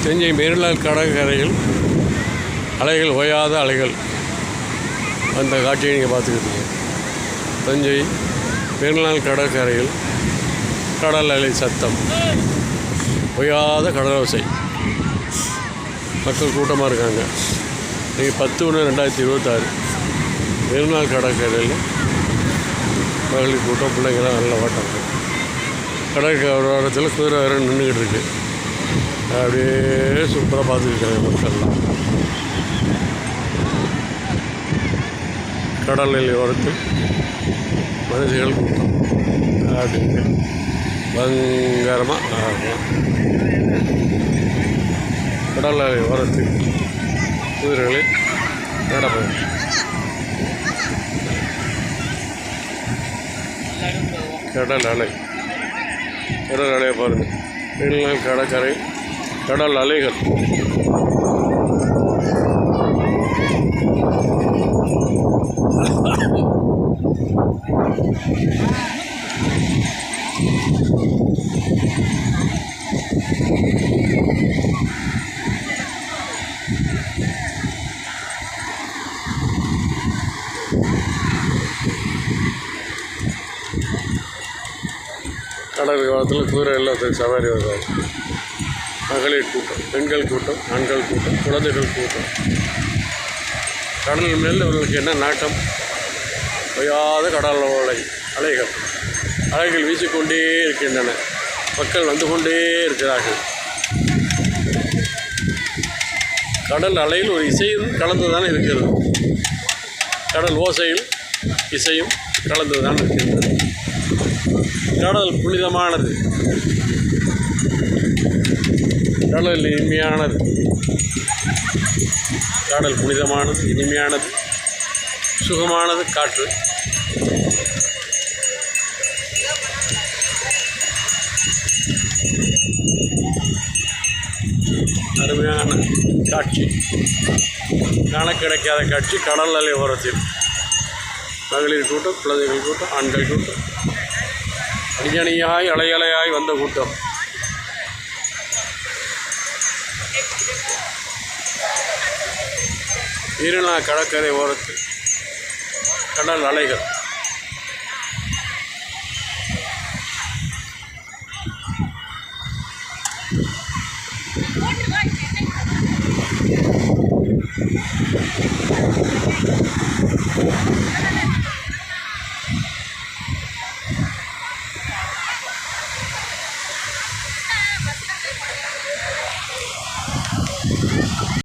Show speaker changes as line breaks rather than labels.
தஞ்சை மெரினா கடற்கரையில் அலைகள் ஓயாத அலைகள் அந்த காட்சியை நீங்கள் பார்த்துக்கிட்டீங்க. தஞ்சை மெரினா கடற்கரையில் கடல் அலை சத்தம், ஓயாத கடலோசை, மக்கள் கூட்டமாக இருக்காங்க. நீங்கள் 10/1/2026 மெரினா கடற்கரையில் மகளிர் கூட்டம், பிள்ளைங்களாம் நல்லா ஓட்டாங்க. கடற்கரை குதிரை வேறு நின்றுக்கிட்டு இருக்கு. அப்படியே சூப்பராக பார்த்துருக்காங்க மக்கள்லாம். கடலில் ஓரத்தில் மனுஷர்கள் கூட்டம் அப்படின்னு பயங்கரமாக ஆகலாம். கடல் அலை ஓரத்தில் குதிரைகளில் நடப்பது. கடல் அலையை பாருங்கள். மெரினா கடற்கரை கடல் அலைகள். கடல் காலத்தில் குதிரை எல்லாம் சவாரி வருவாங்க. மகளிர் கூட்டம், பெண்கள் கூட்டம், ஆண்கள் கூட்டம், குழந்தைகள் கூட்டம். கடல் மேல் இவர்களுக்கு என்ன நாட்டம்? ஓயாத கடல் அலைகள் வீசிக்கொண்டே இருக்கின்றன. மக்கள் வந்து கொண்டே இருக்கிறார்கள். கடல் அலையில் ஒரு இசையும் கலந்து தான் இருக்கிறது. கடல் ஓசையில் இசையும் கலந்து தான் இருக்கின்றது. கடல் புனிதமானது, கடல் இனிமையானது, கடல் புனிதமானது, இனிமையானது, சுகமானது காற்று. அருமையான காட்சி, காண கிடைக்காத காட்சி. கடல் அலை ஓரத்தில் மகளிர் கூட்டம், குழந்தைகள் கூட்டம், ஆண்கள் கூட்டம், அணியணியாய் அலையலையாய் வந்த கூட்டம். மெரினா கடற்கரை ஓரத்தில் கடல் அலைகள்.